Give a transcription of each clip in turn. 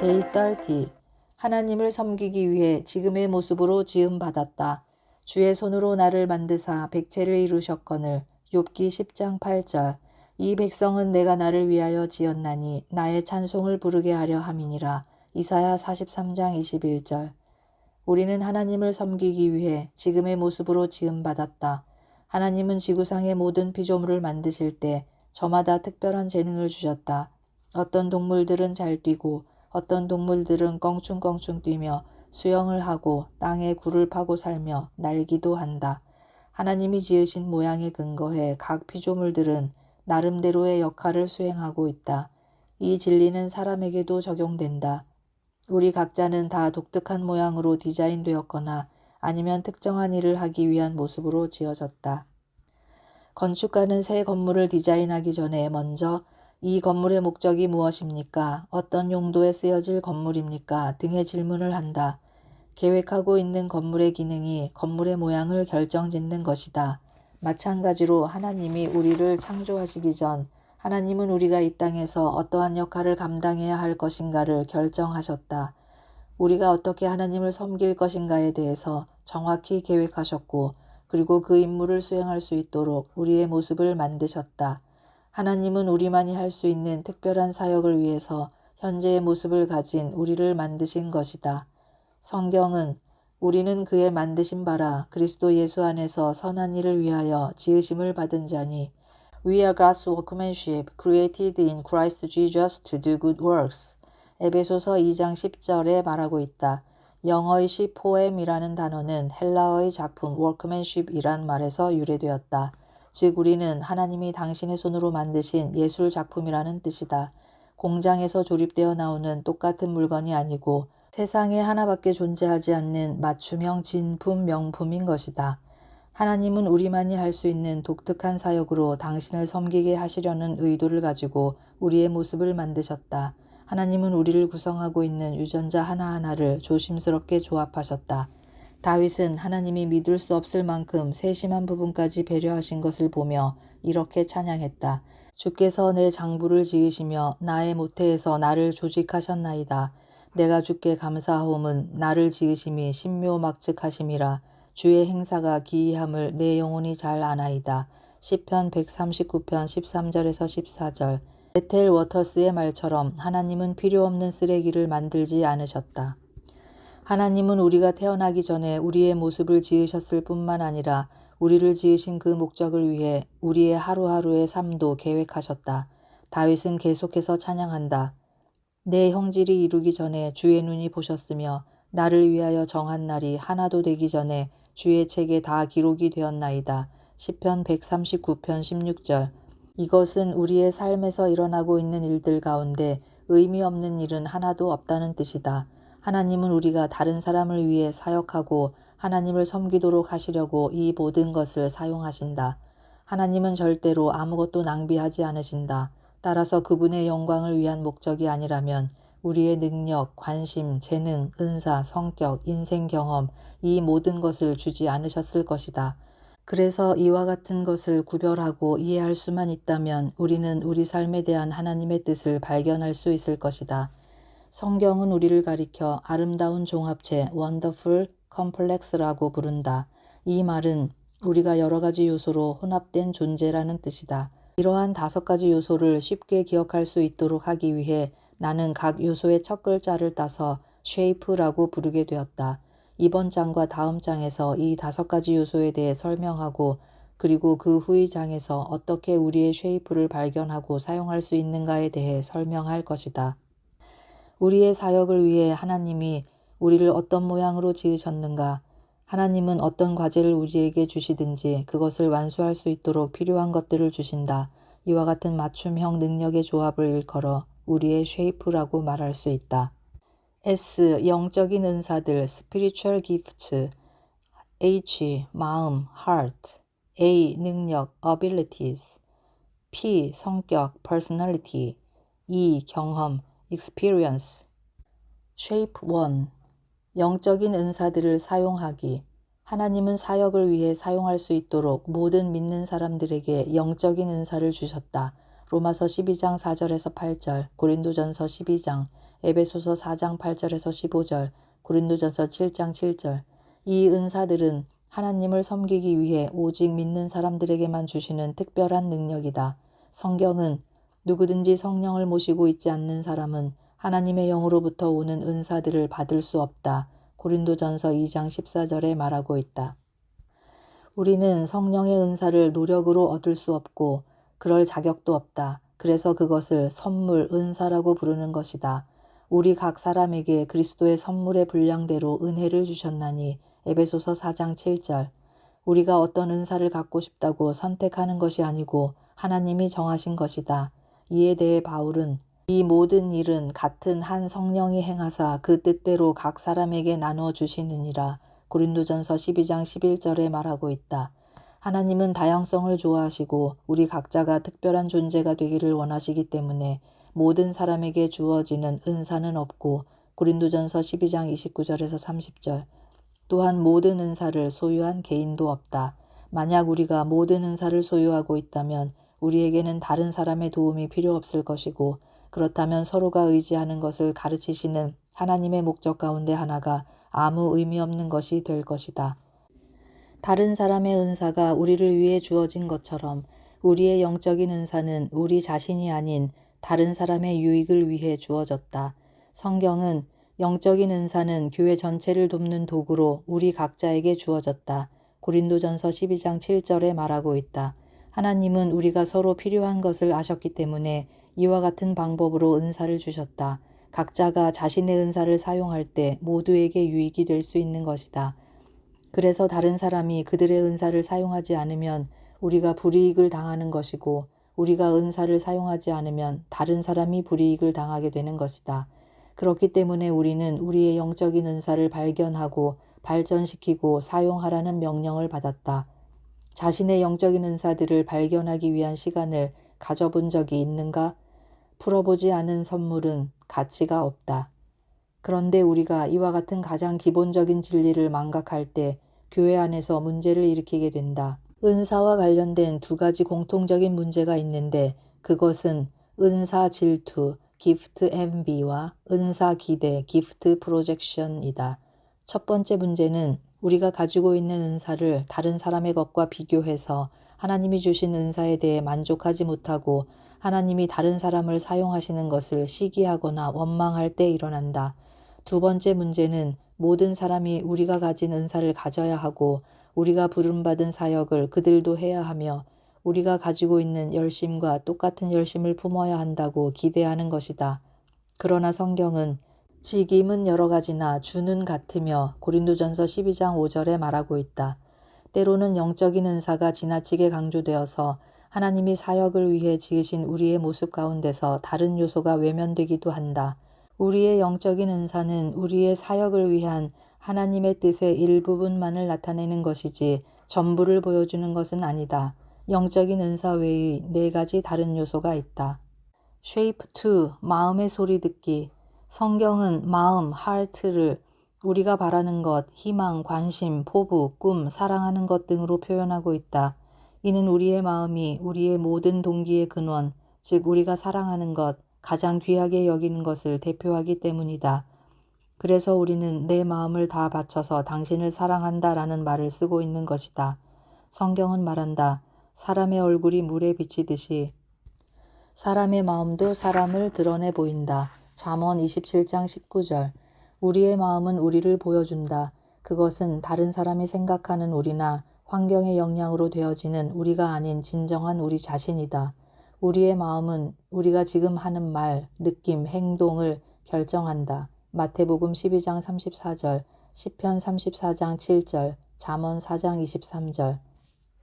Day 30. 하나님을 섬기기 위해 지금의 모습으로 지음받았다. 주의 손으로 나를 만드사 백체를 이루셨거늘. 욥기 10장 8절. 이 백성은 내가 나를 위하여 지었나니 나의 찬송을 부르게 하려 함이니라. 이사야 43장 21절. 우리는 하나님을 섬기기 위해 지금의 모습으로 지음받았다. 하나님은 지구상의 모든 피조물을 만드실 때 저마다 특별한 재능을 주셨다. 어떤 동물들은 잘 뛰고 어떤 동물들은 껑충껑충 뛰며 수영을 하고 땅에 굴을 파고 살며 날기도 한다. 하나님이 지으신 모양에 근거해 각 피조물들은 나름대로의 역할을 수행하고 있다. 이 진리는 사람에게도 적용된다. 우리 각자는 다 독특한 모양으로 디자인되었거나 아니면 특정한 일을 하기 위한 모습으로 지어졌다. 건축가는 새 건물을 디자인하기 전에 먼저 이 건물의 목적이 무엇입니까? 어떤 용도에 쓰여질 건물입니까? 등의 질문을 한다. 계획하고 있는 건물의 기능이 건물의 모양을 결정짓는 것이다. 마찬가지로 하나님이 우리를 창조하시기 전 하나님은 우리가 이 땅에서 어떠한 역할을 감당해야 할 것인가를 결정하셨다. 우리가 어떻게 하나님을 섬길 것인가에 대해서 정확히 계획하셨고 그리고 그 임무를 수행할 수 있도록 우리의 모습을 만드셨다. 하나님은 우리만이 할 수 있는 특별한 사역을 위해서 현재의 모습을 가진 우리를 만드신 것이다. 성경은 우리는 그의 만드신 바라 그리스도 예수 안에서 선한 일을 위하여 지으심을 받은 자니 We are God's workmanship, created in Christ Jesus to do good works. 에베소서 2장 10절에 말하고 있다. 영어의 시포엠이라는 단어는 헬라어의 작품 workmanship이란 말에서 유래되었다. 즉 우리는 하나님이 당신의 손으로 만드신 예술 작품이라는 뜻이다. 공장에서 조립되어 나오는 똑같은 물건이 아니고 세상에 하나밖에 존재하지 않는 맞춤형 진품 명품인 것이다. 하나님은 우리만이 할 수 있는 독특한 사역으로 당신을 섬기게 하시려는 의도를 가지고 우리의 모습을 만드셨다. 하나님은 우리를 구성하고 있는 유전자 하나하나를 조심스럽게 조합하셨다. 다윗은 하나님이 믿을 수 없을 만큼 세심한 부분까지 배려하신 것을 보며 이렇게 찬양했다. 주께서 내 장부를 지으시며 나의 모태에서 나를 조직하셨나이다. 내가 주께 감사하옴은 나를 지으심이 신묘막측하심이라. 주의 행사가 기이함을 내 영혼이 잘 아나이다. 시편 139편 13절에서 14절. 베텔 워터스의 말처럼 하나님은 필요 없는 쓰레기를 만들지 않으셨다. 하나님은 우리가 태어나기 전에 우리의 모습을 지으셨을 뿐만 아니라 우리를 지으신 그 목적을 위해 우리의 하루하루의 삶도 계획하셨다. 다윗은 계속해서 찬양한다. 내 형질이 이루기 전에 주의 눈이 보셨으며 나를 위하여 정한 날이 하나도 되기 전에 주의 책에 다 기록이 되었나이다. 시편 139편 16절. 이것은 우리의 삶에서 일어나고 있는 일들 가운데 의미 없는 일은 하나도 없다는 뜻이다. 하나님은 우리가 다른 사람을 위해 사역하고 하나님을 섬기도록 하시려고 이 모든 것을 사용하신다. 하나님은 절대로 아무것도 낭비하지 않으신다. 따라서 그분의 영광을 위한 목적이 아니라면 우리의 능력, 관심, 재능, 은사, 성격, 인생 경험 이 모든 것을 주지 않으셨을 것이다. 그래서 이와 같은 것을 구별하고 이해할 수만 있다면 우리는 우리 삶에 대한 하나님의 뜻을 발견할 수 있을 것이다. 성경은 우리를 가리켜 아름다운 종합체 Wonderful Complex라고 부른다. 이 말은 우리가 여러 가지 요소로 혼합된 존재라는 뜻이다. 이러한 5가지 요소를 쉽게 기억할 수 있도록 하기 위해 나는 각 요소의 첫 글자를 따서 shape라고 부르게 되었다. 이번 장과 다음 장에서 이 5가지 요소에 대해 설명하고 그리고 그 후의 장에서 어떻게 우리의 쉐이프를 발견하고 사용할 수 있는가에 대해 설명할 것이다. 우리의 사역을 위해 하나님이 우리를 어떤 모양으로 지으셨는가? 하나님은 어떤 과제를 우리에게 주시든지 그것을 완수할 수 있도록 필요한 것들을 주신다. 이와 같은 맞춤형 능력의 조합을 일컬어 우리의 쉐이프라고 말할 수 있다. S. 영적인 은사들 spiritual gifts. H. 마음 heart. A. 능력 abilities. P. 성격 personality. E. 경험 experience. Shape 1. 영적인 은사들을 사용하기. 하나님은 사역을 위해 사용할 수 있도록 모든 믿는 사람들에게 영적인 은사를 주셨다. 로마서 12장 4절에서 8절, 고린도전서 12장, 에베소서 4장 8절에서 15절, 고린도전서 7장 7절. 이 은사들은 하나님을 섬기기 위해 오직 믿는 사람들에게만 주시는 특별한 능력이다. 성경은 누구든지 성령을 모시고 있지 않는 사람은 하나님의 영으로부터 오는 은사들을 받을 수 없다. 고린도전서 2장 14절에 말하고 있다. 우리는 성령의 은사를 노력으로 얻을 수 없고 그럴 자격도 없다. 그래서 그것을 선물, 은사라고 부르는 것이다. 우리 각 사람에게 그리스도의 선물의 분량대로 은혜를 주셨나니 에베소서 4장 7절. 우리가 어떤 은사를 갖고 싶다고 선택하는 것이 아니고 하나님이 정하신 것이다. 이에 대해 바울은 이 모든 일은 같은 한 성령이 행하사 그 뜻대로 각 사람에게 나누어 주시느니라. 고린도전서 12장 11절에 말하고 있다. 하나님은 다양성을 좋아하시고 우리 각자가 특별한 존재가 되기를 원하시기 때문에 모든 사람에게 주어지는 은사는 없고 고린도전서 12장 29절에서 30절. 또한 모든 은사를 소유한 개인도 없다. 만약 우리가 모든 은사를 소유하고 있다면 우리에게는 다른 사람의 도움이 필요 없을 것이고 그렇다면 서로가 의지하는 것을 가르치시는 하나님의 목적 가운데 하나가 아무 의미 없는 것이 될 것이다. 다른 사람의 은사가 우리를 위해 주어진 것처럼 우리의 영적인 은사는 우리 자신이 아닌 다른 사람의 유익을 위해 주어졌다. 성경은 영적인 은사는 교회 전체를 돕는 도구로 우리 각자에게 주어졌다. 고린도전서 12장 7절에 말하고 있다. 하나님은 우리가 서로 필요한 것을 아셨기 때문에 이와 같은 방법으로 은사를 주셨다. 각자가 자신의 은사를 사용할 때 모두에게 유익이 될 수 있는 것이다. 그래서 다른 사람이 그들의 은사를 사용하지 않으면 우리가 불이익을 당하는 것이고 우리가 은사를 사용하지 않으면 다른 사람이 불이익을 당하게 되는 것이다. 그렇기 때문에 우리는 우리의 영적인 은사를 발견하고 발전시키고 사용하라는 명령을 받았다. 자신의 영적인 은사들을 발견하기 위한 시간을 가져본 적이 있는가? 풀어보지 않은 선물은 가치가 없다. 그런데 우리가 이와 같은 가장 기본적인 진리를 망각할 때 교회 안에서 문제를 일으키게 된다. 은사와 관련된 두 가지 공통적인 문제가 있는데 그것은 은사 질투, 기프트 envy와 은사 기대, 기프트 프로젝션이다. 첫 번째 문제는 우리가 가지고 있는 은사를 다른 사람의 것과 비교해서 하나님이 주신 은사에 대해 만족하지 못하고 하나님이 다른 사람을 사용하시는 것을 시기하거나 원망할 때 일어난다. 두 번째 문제는 모든 사람이 우리가 가진 은사를 가져야 하고 우리가 부름받은 사역을 그들도 해야 하며 우리가 가지고 있는 열심과 똑같은 열심을 품어야 한다고 기대하는 것이다. 그러나 성경은 직임은 여러 가지나 주는 같으며 고린도전서 12장 5절에 말하고 있다. 때로는 영적인 은사가 지나치게 강조되어서 하나님이 사역을 위해 지으신 우리의 모습 가운데서 다른 요소가 외면되기도 한다. 우리의 영적인 은사는 우리의 사역을 위한 하나님의 뜻의 일부분만을 나타내는 것이지 전부를 보여주는 것은 아니다. 영적인 은사 외의 네 가지 다른 요소가 있다. Shape 2. 마음의 소리 듣기. 성경은 마음, heart를 우리가 바라는 것, 희망, 관심, 포부, 꿈, 사랑하는 것 등으로 표현하고 있다. 이는 우리의 마음이 우리의 모든 동기의 근원, 즉 우리가 사랑하는 것, 가장 귀하게 여기는 것을 대표하기 때문이다. 그래서 우리는 내 마음을 다 바쳐서 당신을 사랑한다라는 말을 쓰고 있는 것이다. 성경은 말한다. 사람의 얼굴이 물에 비치듯이 사람의 마음도 사람을 드러내 보인다. 잠언 27장 19절. 우리의 마음은 우리를 보여준다. 그것은 다른 사람이 생각하는 우리나 환경의 영향으로 되어지는 우리가 아닌 진정한 우리 자신이다. 우리의 마음은 우리가 지금 하는 말, 느낌, 행동을 결정한다. 마태복음 12장 34절, 시편 34장 7절, 잠언 4장 23절.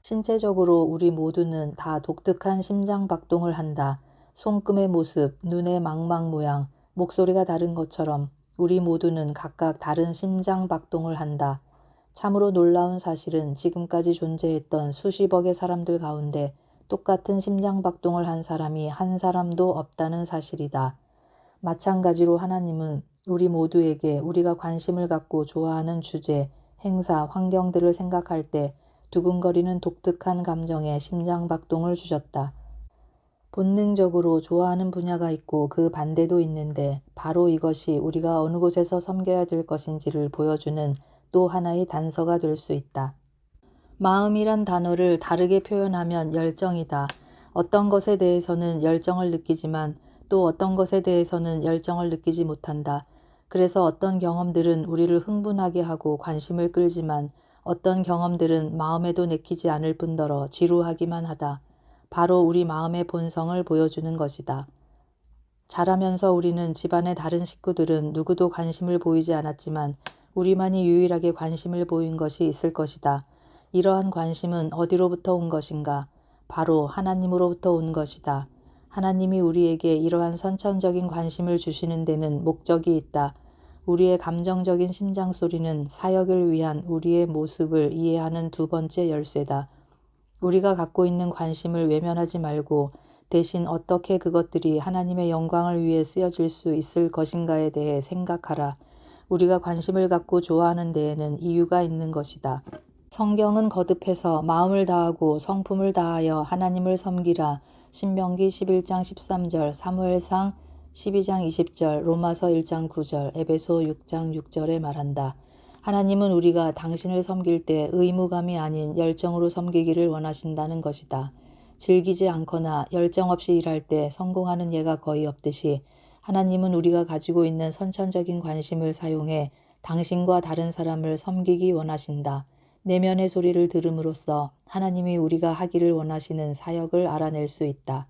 신체적으로 우리 모두는 다 독특한 심장 박동을 한다. 손금의 모습, 눈의 망막 모양, 목소리가 다른 것처럼 우리 모두는 각각 다른 심장 박동을 한다. 참으로 놀라운 사실은 지금까지 존재했던 수십억의 사람들 가운데 똑같은 심장 박동을 한 사람이 한 사람도 없다는 사실이다. 마찬가지로 하나님은 우리 모두에게 우리가 관심을 갖고 좋아하는 주제, 행사, 환경들을 생각할 때 두근거리는 독특한 감정의 심장 박동을 주셨다. 본능적으로 좋아하는 분야가 있고 그 반대도 있는데 바로 이것이 우리가 어느 곳에서 섬겨야 될 것인지를 보여주는 또 하나의 단서가 될 수 있다. 마음이란 단어를 다르게 표현하면 열정이다. 어떤 것에 대해서는 열정을 느끼지만 또 어떤 것에 대해서는 열정을 느끼지 못한다. 그래서 어떤 경험들은 우리를 흥분하게 하고 관심을 끌지만 어떤 경험들은 마음에도 내키지 않을 뿐더러 지루하기만 하다. 바로 우리 마음의 본성을 보여주는 것이다. 자라면서 우리는 집안의 다른 식구들은 누구도 관심을 보이지 않았지만 우리만이 유일하게 관심을 보인 것이 있을 것이다. 이러한 관심은 어디로부터 온 것인가? 바로 하나님으로부터 온 것이다. 하나님이 우리에게 이러한 선천적인 관심을 주시는 데는 목적이 있다. 우리의 감정적인 심장 소리는 사역을 위한 우리의 모습을 이해하는 두 번째 열쇠다. 우리가 갖고 있는 관심을 외면하지 말고 대신 어떻게 그것들이 하나님의 영광을 위해 쓰여질 수 있을 것인가에 대해 생각하라. 우리가 관심을 갖고 좋아하는 데에는 이유가 있는 것이다. 성경은 거듭해서 마음을 다하고 성품을 다하여 하나님을 섬기라. 신명기 11장 13절, 사무엘상 12장 20절, 로마서 1장 9절, 에베소 6장 6절에 말한다. 하나님은 우리가 당신을 섬길 때 의무감이 아닌 열정으로 섬기기를 원하신다는 것이다. 즐기지 않거나 열정 없이 일할 때 성공하는 예가 거의 없듯이 하나님은 우리가 가지고 있는 선천적인 관심을 사용해 당신과 다른 사람을 섬기기 원하신다. 내면의 소리를 들음으로써 하나님이 우리가 하기를 원하시는 사역을 알아낼 수 있다.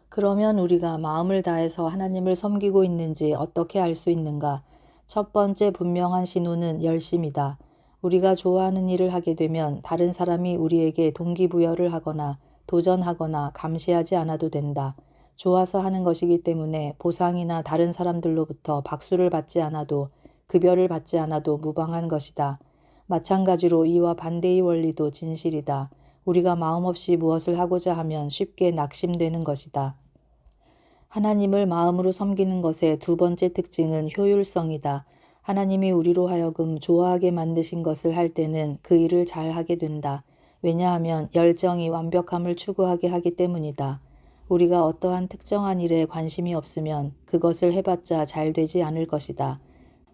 그러면 우리가 마음을 다해서 하나님을 섬기고 있는지 어떻게 알 수 있는가? 첫 번째 분명한 신호는 열심이다. 우리가 좋아하는 일을 하게 되면 다른 사람이 우리에게 동기부여를 하거나 도전하거나 감시하지 않아도 된다. 좋아서 하는 것이기 때문에 보상이나 다른 사람들로부터 박수를 받지 않아도 급여를 받지 않아도 무방한 것이다. 마찬가지로 이와 반대의 원리도 진실이다. 우리가 마음없이 무엇을 하고자 하면 쉽게 낙심되는 것이다. 하나님을 마음으로 섬기는 것의 두 번째 특징은 효율성이다. 하나님이 우리로 하여금 좋아하게 만드신 것을 할 때는 그 일을 잘 하게 된다. 왜냐하면 열정이 완벽함을 추구하게 하기 때문이다. 우리가 어떠한 특정한 일에 관심이 없으면 그것을 해봤자 잘 되지 않을 것이다.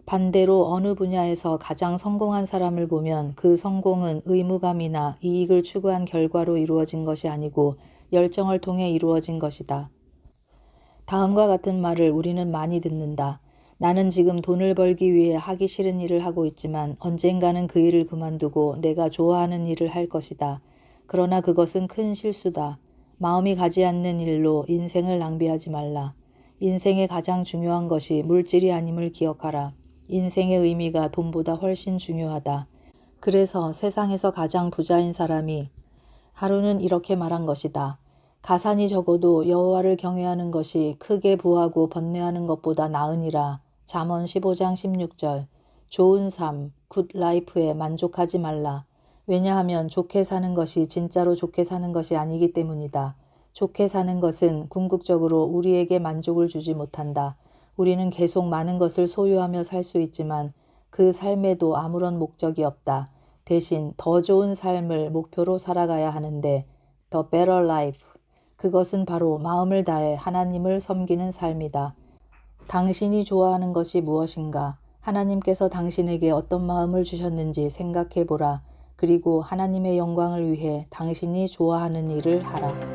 반대로 어느 분야에서 가장 성공한 사람을 보면 그 성공은 의무감이나 이익을 추구한 결과로 이루어진 것이 아니고 열정을 통해 이루어진 것이다. 다음과 같은 말을 우리는 많이 듣는다. 나는 지금 돈을 벌기 위해 하기 싫은 일을 하고 있지만 언젠가는 그 일을 그만두고 내가 좋아하는 일을 할 것이다. 그러나 그것은 큰 실수다. 마음이 가지 않는 일로 인생을 낭비하지 말라. 인생의 가장 중요한 것이 물질이 아님을 기억하라. 인생의 의미가 돈보다 훨씬 중요하다. 그래서 세상에서 가장 부자인 사람이 하루는 이렇게 말한 것이다. 가산이 적어도 여호와를 경외하는 것이 크게 부하고 번뇌하는 것보다 나으니라. 잠언 15장 16절. 좋은 삶, 굿 라이프에 만족하지 말라. 왜냐하면 좋게 사는 것이 진짜로 좋게 사는 것이 아니기 때문이다. 좋게 사는 것은 궁극적으로 우리에게 만족을 주지 못한다. 우리는 계속 많은 것을 소유하며 살 수 있지만 그 삶에도 아무런 목적이 없다. 대신 더 좋은 삶을 목표로 살아가야 하는데 The Better Life. 그것은 바로 마음을 다해 하나님을 섬기는 삶이다. 당신이 좋아하는 것이 무엇인가? 하나님께서 당신에게 어떤 마음을 주셨는지 생각해 보라. 그리고 하나님의 영광을 위해 당신이 좋아하는 일을 하라.